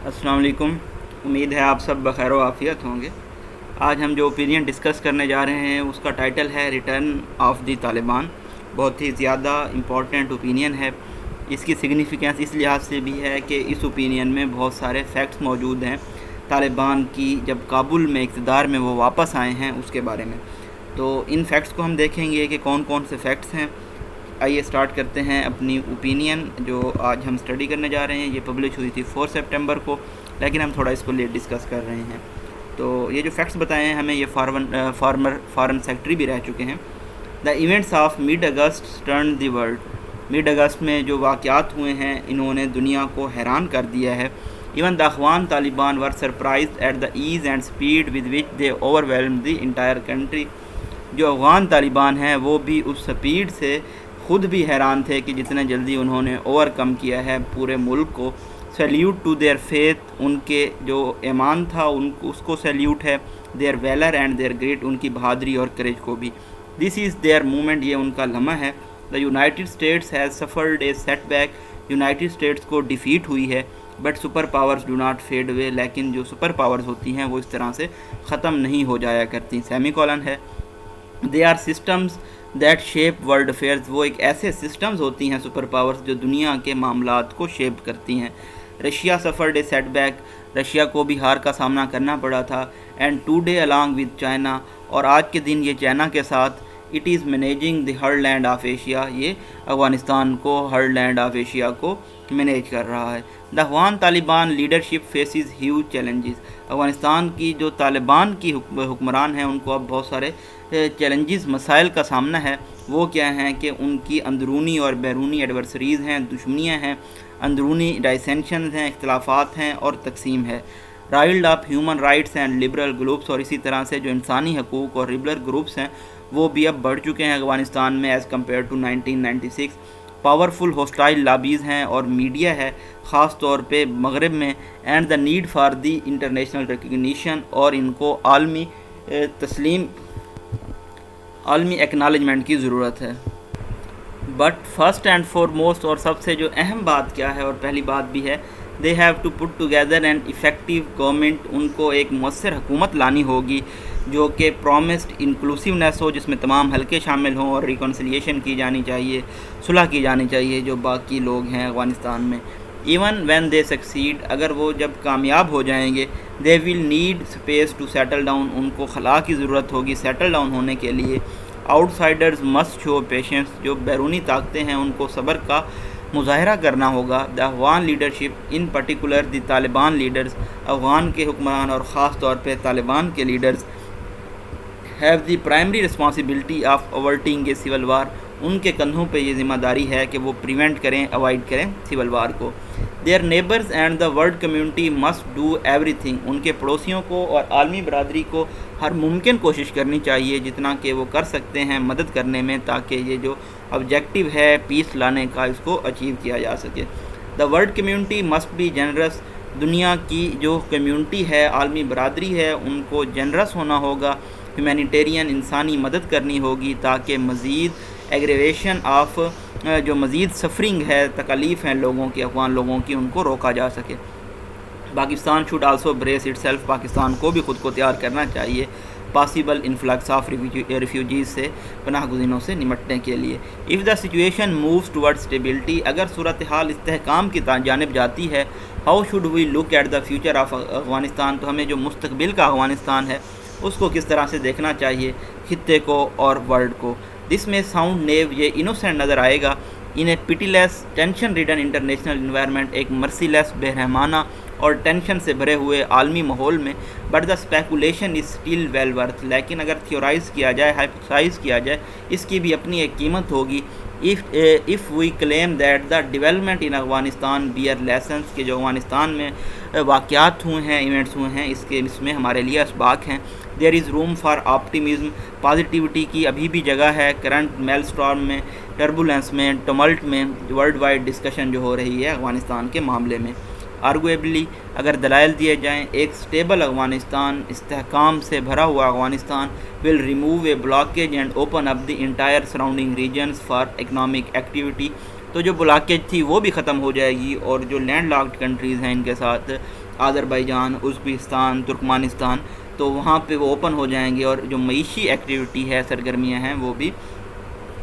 السلام علیکم. امید ہے آپ سب بخیر و عافیت ہوں گے. آج ہم جو اوپینین ڈسکس کرنے جا رہے ہیں اس کا ٹائٹل ہے ریٹرن آف دی طالبان. بہت ہی زیادہ امپورٹنٹ اوپینین ہے. اس کی سگنیفیکینس اس لحاظ سے بھی ہے کہ اس اوپینین میں بہت سارے فیکٹس موجود ہیں طالبان کی جب کابل میں اقتدار میں وہ واپس آئے ہیں اس کے بارے میں. تو ان فیکٹس کو ہم دیکھیں گے کہ کون کون سے فیکٹس ہیں. آئیے سٹارٹ کرتے ہیں اپنی اوپینین جو آج ہم سٹڈی کرنے جا رہے ہیں. یہ پبلش ہوئی تھی 4 سپٹمبر کو, لیکن ہم تھوڑا اس کو لیٹ ڈسکس کر رہے ہیں. تو یہ جو فیکٹس بتائے ہیں ہمیں, یہ فارن سیکٹری بھی رہ چکے ہیں. The events of mid August turn the world. Mid August میں جو واقعات ہوئے ہیں انہوں نے دنیا کو حیران کر دیا ہے. Even the Afghan Taliban were surprised at the ease and speed with which they overwhelmed the entire country. جو افغان طالبان ہیں وہ بھی اس سپیڈ سے خود بھی حیران تھے کہ جتنے جلدی انہوں نے اوور کم کیا ہے پورے ملک کو. سیلیوٹ ٹو دیئر فیتھ, ان کے جو ایمان تھا اس کو سیلیوٹ ہے. Their valour and their great, ان کی بہادری اور کریج کو بھی. دس از دیئر مومنٹ, یہ ان کا لمحہ ہے. The United States has suffered a setback. United States کو ڈیفیٹ ہوئی ہے. But super powers do not fade away, لیکن جو سپر پاورز ہوتی ہیں وہ اس طرح سے ختم نہیں ہو جایا کرتی. سیمی کولن ہے. They are systems that shape world affairs. وہ ایک ایسے سسٹمز ہوتی ہیں سپر پاورز جو دنیا کے معاملات کو شیپ کرتی ہیں. Russia suffered a setback. Russia کو بھی ہار کا سامنا کرنا پڑا تھا. And today along with China, اور آج کے دن یہ چائنا کے ساتھ. It is managing the heartland of Asia. یہ افغانستان کو, ہر لینڈ آف ایشیا کو مینیج کر رہا ہے. The Afghan Taliban leadership faces huge challenges. Afghanistan کی جو طالبان کی حکمران ہیں ان کو اب بہت سارے چیلنجز, مسائل کا سامنا ہے. وہ کیا ہیں کہ ان کی اندرونی اور بیرونی ایڈورسریز ہیں, دشمنیاں ہیں, اندرونی ڈائسینشنز ہیں, اختلافات ہیں اور تقسیم ہے. Roiled of human rights and liberal groups, اور اسی طرح سے جو انسانی حقوق اور لبرل گروپس ہیں وہ بھی اب بڑھ چکے ہیں افغانستان میں as compare to 1996. Powerful hostile lobbies ہیں اور میڈیا ہے خاص طور پہ مغرب میں. And the need for the international recognition, اور ان کو عالمی تسلیم, عالمی ایکنالجمنٹ کی ضرورت ہے. بٹ فرسٹ اینڈ فارموسٹ, اور سب سے جو اہم بات کیا ہے اور پہلی بات بھی ہے, they have to put together an effective government. ان کو ایک مؤثر حکومت لانی ہوگی جو کہ پرومسڈ انکلوسیونیس ہو, جس میں تمام حلقے شامل ہوں اور ریکنسیلیشن کی جانی چاہیے, صلح کی جانی چاہیے جو باقی لوگ ہیں افغانستان میں. ایون وین دے سکسیڈ, اگر وہ جب کامیاب ہو جائیں گے, they will need space to settle down. ان کو خلا کی ضرورت ہوگی سیٹل ڈاؤن ہونے کے لیے. آؤٹ سائڈرز مسٹ شو پیشنس, جو بیرونی طاقتیں ہیں ان کو صبر کا مظاہرہ کرنا ہوگا. The Afghan leadership in particular the Taliban leaders, Afghan کے حکمران اور خاص طور پہ طالبان کے leaders, have the primary responsibility of averting a civil war. ان کے کندھوں پہ یہ ذمہ داری ہے کہ وہ پریونٹ کریں, اوائڈ کریں سول وار کو. Their neighbours and the world community must do ایوری تھنگ. ان کے پڑوسیوں کو اور عالمی برادری کو ہر ممکن کوشش کرنی چاہیے جتنا کہ وہ کر سکتے ہیں مدد کرنے میں, تاکہ یہ جو آبجیکٹیو ہے پیس لانے کا اس کو اچیو کیا جا سکے. The world community must be generous. دنیا کی جو کمیونٹی ہے, عالمی برادری ہے, ان کو جنرس ہونا ہوگا. ہیومینیٹیرین, انسانی مدد کرنی ہوگی تاکہ مزید ایگریویشن آف, جو مزید سفرنگ ہے, تکالیف ہیں لوگوں کی, افغان لوگوں کی, ان کو روکا جا سکے. Pakistan should also brace it self. Pakistan کو بھی خود کو تیار کرنا چاہیے پاسبل انفلکس آف ریفیوجیز سے, پناہ گزینوں سے نمٹنے کے لیے. If the situation moves toward stability, اگر صورتحال استحکام کی جانب جاتی ہے, how should we look at the future of Afghanistan, تو ہمیں جو مستقبل کا افغانستان ہے اس کو کس طرح سے دیکھنا چاہیے, خطے کو اور ورلڈ کو. دس میں ساؤنڈ نیو, یہ انوسینٹ نظر آئے گا. ان اے پٹی لیس ٹینشن ریڈن انٹرنیشنل انوائرمنٹ, ایک مرسی لیس بے-رحمانہ اور ٹینشن سے بھرے ہوئے عالمی ماحول میں. But the speculation is still well worth, لیکن اگر تھیورائز کیا جائے, ہائپوتھسائز کیا جائے, اس کی بھی اپنی ایک قیمت ہوگی. if we claim that the development in Afghanistan bear lessons, کے جو افغانستان میں واقعات ہوئے ہیں, ایونٹس ہوئے ہیں, اس میں ہمارے لیے اسباق ہیں. دیر از روم فار آپٹیمزم, پازیٹیوٹی کی ابھی بھی جگہ ہے. کرنٹ میل اسٹارم میں, ٹربولنس میں, ٹملٹ میں, ورلڈ وائڈ ڈسکشن جو ہو رہی ہے افغانستان کے معاملے میں. آرگویبلی اگر دلائل دیے جائیں, ایک سٹیبل افغانستان, استحکام سے بھرا ہوا Afghanistan, will remove a blockage and open up the entire surrounding regions for economic activity. تو جو بلاکیج تھی وہ بھی ختم ہو جائے گی، اور جو لینڈ لاکڈ کنٹریز ہیں ان کے ساتھ آذربائیجان، ازبکستان، ترکمانستان، تو وہاں پہ وہ اوپن ہو جائیں گے، اور جو معیشی ایکٹیویٹی ہے، سرگرمیاں ہیں، وہ بھی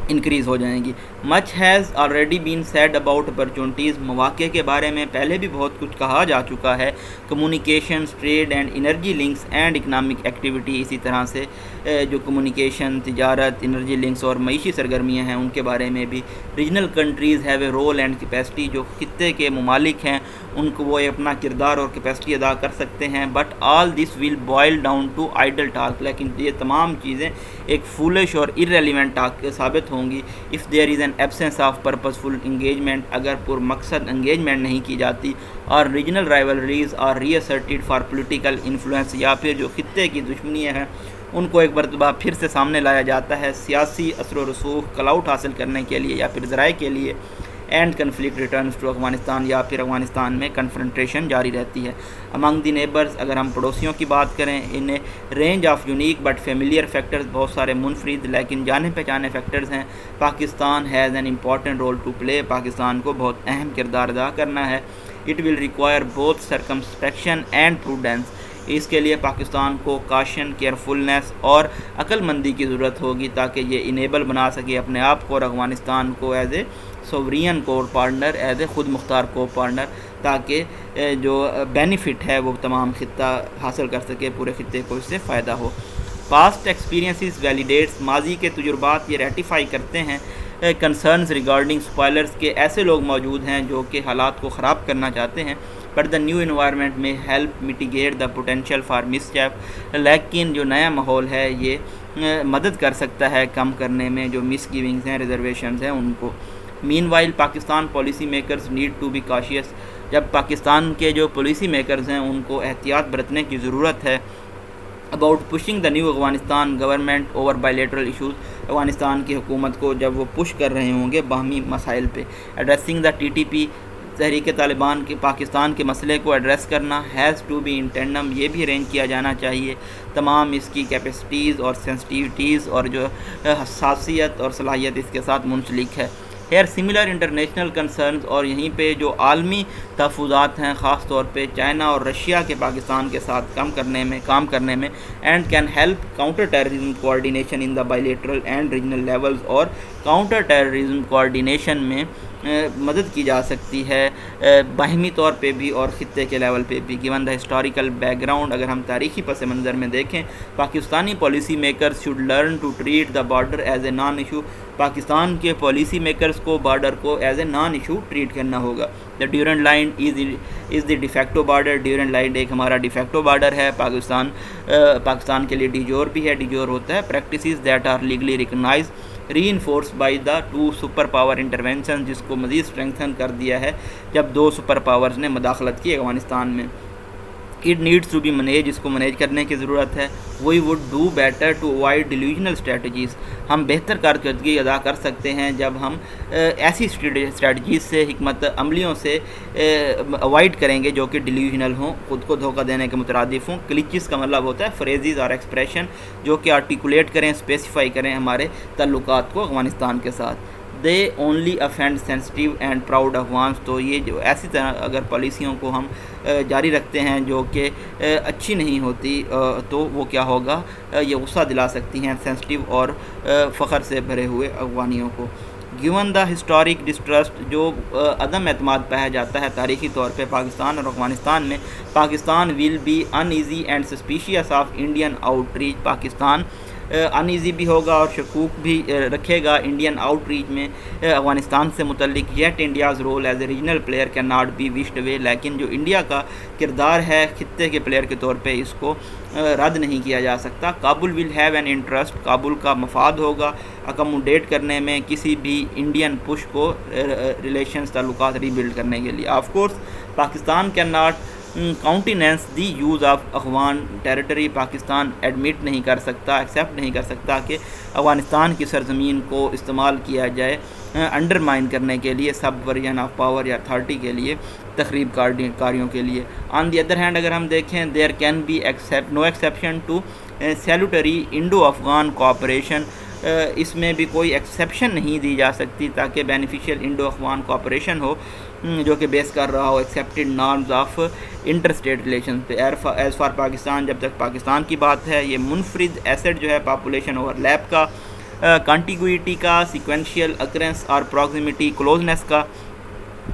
انکریز ہو جائیں گی۔ Much has already been said about opportunities, مواقع کے بارے میں پہلے بھی بہت کچھ کہا جا چکا ہے۔ Communications, trade and energy links and economic activity, اسی طرح سے جو کمیونیکیشن، تجارت، انرجی لنکس اور معیشی سرگرمیاں ہیں ان کے بارے میں بھی۔ Regional countries have a role and capacity, جو خطے کے ممالک ہیں ان کو وہ اپنا کردار اور کیپیسٹی ادا کر سکتے ہیں۔ But all this will boil down to idle talk, لیکن یہ تمام چیزیں ایک فولش اور ارریلیونٹ ٹاک ثابت ہوں گی if there is an absence of purposeful engagement, اگر پر مقصد انگیجمنٹ نہیں کی جاتی، اور regional rivalries are reasserted for political influence, یا پھر جو خطے کی دشمنیاں ہیں ان کو ایک مرتبہ پھر سے سامنے لایا جاتا ہے سیاسی اثر و رسوخ، کلاؤٹ حاصل کرنے کے لیے یا پھر ذرائع کے لیے، and conflict returns to Afghanistan, یا پھر افغانستان میں کنفرنٹریشن جاری رہتی ہے۔ امنگ دی نیبرز، اگر ہم پڑوسیوں کی بات کریں، in range of unique but familiar factors, بہت سارے منفرد لیکن جانے پہچانے فیکٹرز ہیں۔ Pakistan has an important role to play, Pakistan کو بہت اہم کردار ادا کرنا ہے۔ It will require both circumspection and prudence, اس کے لیے پاکستان کو کاشن، کیئرفلنس اور عقل مندی کی ضرورت ہوگی تاکہ یہ انیبل بنا سکے اپنے آپ کو اور افغانستان کو ایز اے سوورین کو پارٹنر، ایز اے خود مختار کو پارٹنر، تاکہ جو بینیفٹ ہے وہ تمام خطہ حاصل کر سکے، پورے خطے کو اس سے فائدہ ہو۔ پاسٹ ایکسپیرینسز ویلیڈیٹس، ماضی کے تجربات یہ ریٹیفائی کرتے ہیں کنسرنز ریگارڈنگ اسپوائلرز کے ایسے لوگ موجود ہیں جو کہ حالات کو خراب کرنا چاہتے ہیں، بٹ دا نیو انوائرمنٹ میں help mitigate the potential for miss cheap, لیکن جو نیا ماحول ہے یہ مدد کر سکتا ہے کم کرنے میں جو مس گیونگز ہیں، ریزرویشنز ہیں ان کو۔ Meanwhile Pakistan policy makers need to be cautious, جب پاکستان کے جو پالیسی میکرز ہیں ان کو احتیاط برتنے کی ضرورت ہے about pushing the new Afghanistan government over bilateral issues, Afghanistan کی حکومت کو جب وہ پش کر رہے ہوں گے باہمی مسائل پہ۔ Addressing the T T P, Tehreek Taliban کے پاکستان کے مسئلے کو ایڈریس کرنا، has to be in tandem, یہ بھی ارینج کیا جانا چاہیے، تمام اس کی کیپیسٹیز اور سینسٹیوٹیز اور جو حساسیت اور صلاحیت اس کے ساتھ منسلک ہے۔ ہیئر سملر انٹرنیشنل کنسرنز، اور یہیں پہ جو عالمی تحفظات ہیں خاص طور پہ چائنا اور رشیا کے پاکستان کے ساتھ کام کرنے میں and can help counter terrorism coordination in the bilateral and regional levels, اور کاؤنٹر ٹیررزم کوآرڈینیشن میں مدد کی جا سکتی ہے باہمی طور پہ بھی اور خطے کے لیول پہ بھی۔ Given the historical background, اگر ہم تاریخی پس منظر میں دیکھیں، Pakistani policy makers should learn to treat the border as a non issue, Pakistan کے پالیسی میکرز کو بارڈر کو as a non issue treat کرنا ہوگا۔ The Durand line is the de facto border, Durand line ایک ہمارا ڈیفیکٹو بارڈر ہے، پاکستان کے لیے ڈیجور بھی ہے، ڈیجور ہوتا ہے practices that are legally recognise reinforce by the two super power intervention, جس کو مزید اسٹرینگتھن کر دیا ہے جب دو سپر پاورز نے مداخلت کی افغانستان میں۔ It needs to be manage, اس کو مینیج کرنے کی ضرورت ہے۔ We would do better to avoid delusional strategies, ہم بہتر کارکردگی ادا کر سکتے ہیں جب ہم ایسی اسٹریٹجیز سے، حکمت عملیوں سے اوائڈ کریں گے جو کہ ڈیلیوژنل ہوں، خود کو دھوکہ دینے کے مترادف ہوں۔ کلیچز کا مطلب ہوتا ہے فریزز اور ایکسپریشن جو کہ آرٹیکولیٹ کریں، اسپیسیفائی کریں ہمارے تعلقات کو افغانستان کے ساتھ۔ They only offend sensitive and proud Afghans, تو یہ جو ایسی طرح اگر پالیسیوں کو ہم جاری رکھتے ہیں جو کہ اچھی نہیں ہوتی، تو وہ کیا ہوگا، یہ غصہ دلا سکتی ہیں سینسٹیو اور فخر سے بھرے ہوئے افغانیوں کو۔ گیون دا ہسٹورک ڈسٹرسٹ، جو عدم اعتماد پایا جاتا ہے تاریخی طور پہ پاکستان اور افغانستان میں، Pakistan will be uneasy and suspicious of Indian outreach, Pakistan uneasy بھی ہوگا اور شکوک بھی رکھے گا انڈین آؤٹ ریچ میں افغانستان سے متعلق۔ Yet India's role as a regional player can not be wished away, لیکن جو انڈیا کا کردار ہے خطے کے پلیئر کے طور پہ اس کو رد نہیں کیا جا سکتا۔ Kabul will have an interest, Kabul کا مفاد ہوگا اکموڈیٹ کرنے میں کسی بھی انڈین پش کو ریلیشنز، تعلقات ری بلڈ کرنے کے لیے۔ Of course Pakistan can not countenance the use of Afghan territory, Pakistan admit نہیں کر سکتا، ایکسیپٹ نہیں کر سکتا کہ افغانستان کی سرزمین کو استعمال کیا جائے انڈرمائن کرنے کے لیے، سب ورژن آف پاور یا اتھارٹی کے لیے، تخریب کاریوں کے لیے۔ آن دی ادر ہینڈ اگر ہم دیکھیں، there can be no exception to salutary Indo Afghan cooperation, اس میں بھی کوئی ایکسیپشن نہیں دی جا سکتی تاکہ بینیفیشیل انڈو افغان کوآپریشن ہو جو کہ بیس کر رہا ہو accepted norms of inter state relation پہ. ایز فار پاکستان، جب تک پاکستان کی بات ہے، یہ منفرد ایسٹ جو ہے پاپولیشن اوور لیپ کا، کانٹیگوئٹی کا، سیکوینشیل اکرنس اور پراکسیمیٹی کلوزنس کا،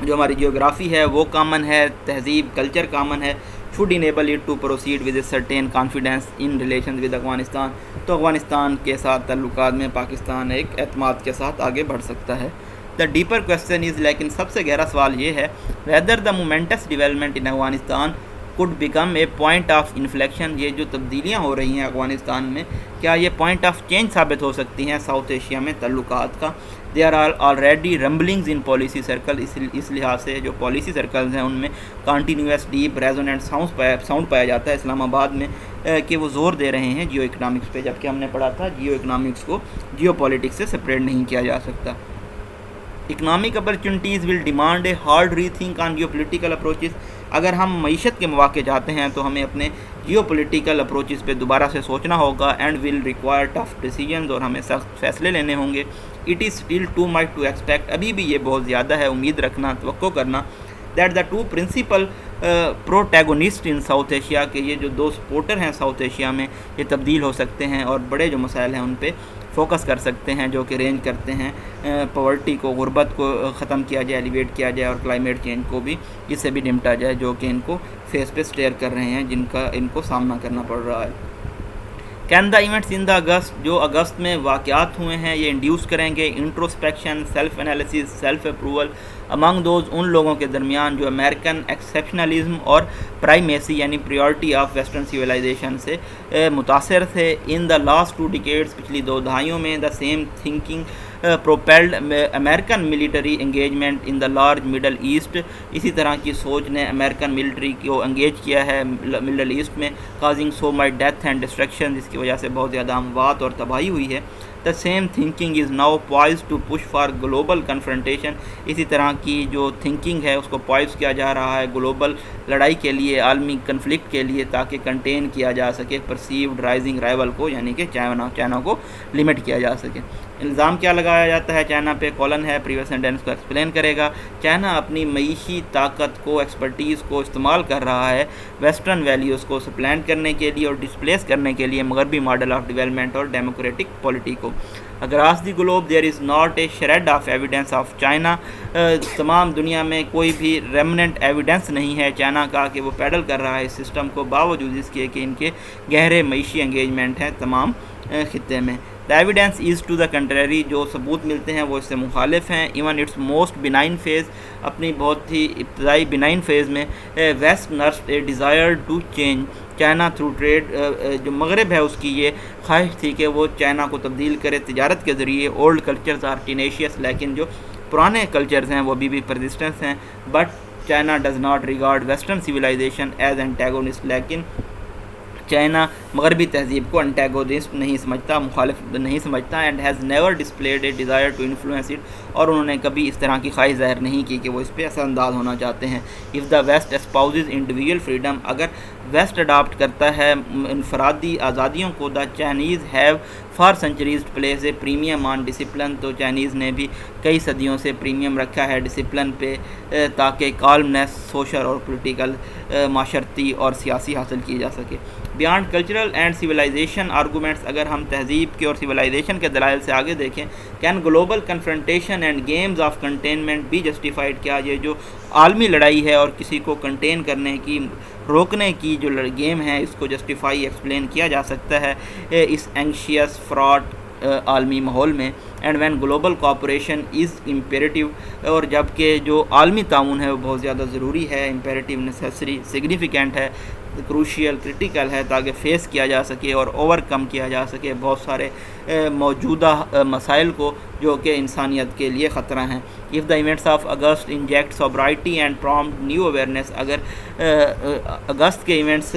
جو ہماری جیوگرافی ہے وہ کامن ہے، تہذیب کلچر کامن ہے، should enable it to proceed with a certain confidence in relations with Afghanistan. تو افغانستان کے ساتھ تعلقات میں پاکستان ایک اعتماد کے ساتھ آگے بڑھ سکتا ہے. دا ڈیپر کویسچن از، لیکن سب سے گہرا سوال یہ ہے، whether the momentous development in Afghanistan could become a point of inflection. یہ جو تبدیلیاں ہو رہی ہیں افغانستان میں، کیا یہ پوائنٹ آف چینج ثابت ہو سکتی ہیں ساؤتھ ایشیا میں تعلقات کا؟ There are already rumblings in policy circle. اس لحاظ سے جو پالیسی سرکلز ہیں ان میں کنٹینیوس ڈیپ ریزوننٹ ساؤنڈ پایا جاتا ہے اسلام آباد میں کہ وہ زور دے رہے ہیں جیو اکنامکس پہ، جبکہ ہم نے پڑھا تھا جیو اکنامکس کو جیو پالیٹکس سے سپریٹ نہیں کیا جا سکتا. Economic opportunities will demand a hard rethink on geopolitical approaches. اگر ہم معیشت کے مواقع چاہتے ہیں تو ہمیں اپنے جیو پولیٹیکل اپروچز پہ دوبارہ سے سوچنا ہوگا. And will require tough decisions, اور ہمیں سخت فیصلے لینے ہوں گے. It is still too much to expect. ابھی بھی یہ بہت زیادہ ہے امید رکھنا، توقع کرنا، that the two principal protagonist in South Asia, کہ یہ جو دو سپورٹر ہیں ساؤتھ ایشیا میں یہ تبدیل ہو سکتے ہیں اور بڑے جو مسائل ہیں ان پہ فوکس کر سکتے ہیں، جو کہ رینج کرتے ہیں پاورٹی کو، غربت کو ختم کیا جائے، ایلیویٹ کیا جائے، اور کلائمیٹ چینج کو بھی اس سے بھی نمٹا جائے جو کہ ان کو فیس پہ سٹیئر کر رہے ہیں، جن کا ان کو سامنا کرنا پڑ رہا ہے. کین دا ایونٹس ان دا اگست، جو اگست میں واقعات ہوئے ہیں، یہ انڈیوس کریں گے introspection, self analysis, self approval among those, ان لوگوں کے درمیان جو امریکن ایکسیپشنلزم اور پرائمیسی یعنی پریورٹی آف ویسٹرن سویلائزیشن سے متاثر تھے. ان دا لاسٹ 2 decades، پچھلی 2 دہائیوں میں، the same thinking propelled American military engagement in the large Middle East. اسی طرح کی سوچ نے امریکن ملٹری کو انگیج کیا ہے مڈل ایسٹ میں، causing so much death and destruction, جس کی وجہ سے بہت زیادہ اموات اور تباہی ہوئی ہے. The same thinking is now poised to push for global confrontation. اسی طرح کی جو تھنکنگ ہے اس کو پوائز کیا جا رہا ہے گلوبل لڑائی کے لیے، عالمی کنفلکٹ کے لیے، تاکہ کنٹین کیا جا سکے پرسیوڈ رائزنگ رائیول کو، یعنی کہ چائنا کو لمٹ کیا جا سکے. الزام کیا لگایا جاتا ہے چائنا پہ؟ کولن ہے پریویس سینٹینس کو ایکسپلین کرے گا. چائنا اپنی معیشی طاقت کو، ایکسپرٹیز کو استعمال کر رہا ہے ویسٹرن ویلیوز کو سپلینٹ کرنے کے لیے اور ڈسپلیس کرنے کے لیے مغربی ماڈل آف ڈیولپمنٹ اور ڈیموکریٹک پالیٹی کو. Across the globe there is not a shred of evidence of China. تمام دنیا میں کوئی بھی ریمننٹ ایویڈنس نہیں ہے چائنا کا کہ وہ پیڈل کر رہا ہے اس سسٹم کو، باوجود اس کے کہ ان کے گہرے معیشی انگیجمنٹ ہیں تمام خطے میں. The evidence is to the contrary, جو ثبوت ملتے ہیں وہ اس سے مخالف ہیں. Even its most benign phase, اپنی بہت ہی ابتدائی بینائن فیز میں، west nursed a desire to change China through trade. جو مغرب ہے اس کی یہ خواہش تھی کہ وہ چائنا کو تبدیل کرے تجارت کے ذریعے. اولڈ کلچرز آر ٹینیشیس، لیکن جو پرانے کلچرز ہیں وہ ابھی بھی پرزسٹنس ہیں. But China does not regard western civilisation as antagonist, لیکن چائنا مغربی تہذیب کو انٹیگونسٹ نہیں سمجھتا، مخالف نہیں سمجھتا. And has never displayed a desire to influence it, اور انہوں نے کبھی اس طرح کی خواہش ظاہر نہیں کی کہ وہ اس پہ اثر انداز ہونا چاہتے ہیں. If the west espouses individual freedom, اگر ویسٹ اڈاپٹ کرتا ہے انفرادی آزادیوں کو، the Chinese have for centuries place a premium on discipline, تو چائنیز نے بھی کئی صدیوں سے پریمیم رکھا ہے ڈسپلن پہ، تاکہ کالمنیس سوشل اور پولیٹیکل، معاشرتی اور سیاسی حاصل کی جا سکے. Beyond cultural and civilisation arguments, اگر ہم تہذیب کے اور سویلائزیشن کے دلائل سے آگے دیکھیں، can global confrontation and games of containment be justified, کیا یہ جو عالمی لڑائی ہے اور کسی کو کنٹین کرنے کی، روکنے کی جو گیم ہے، اس کو جسٹیفائی ایکسپلین کیا جا سکتا ہے اس اینکشیس فراڈ عالمی ماحول میں. And when global cooperation is imperative, اور جب کہ جو عالمی تعاون ہے وہ بہت زیادہ ضروری ہے، امپیریٹیو، نیسیسری، سگنیفیکینٹ ہے، کروشیل، کرٹیکل ہے، تاکہ فیس کیا جا سکے اور اوور کم کیا جا سکے بہت سارے موجودہ مسائل کو جو کہ انسانیت کے لیے خطرہ ہیں. If the events of August inject sobriety and prompt new awareness, اگر اگست کے ایونٹس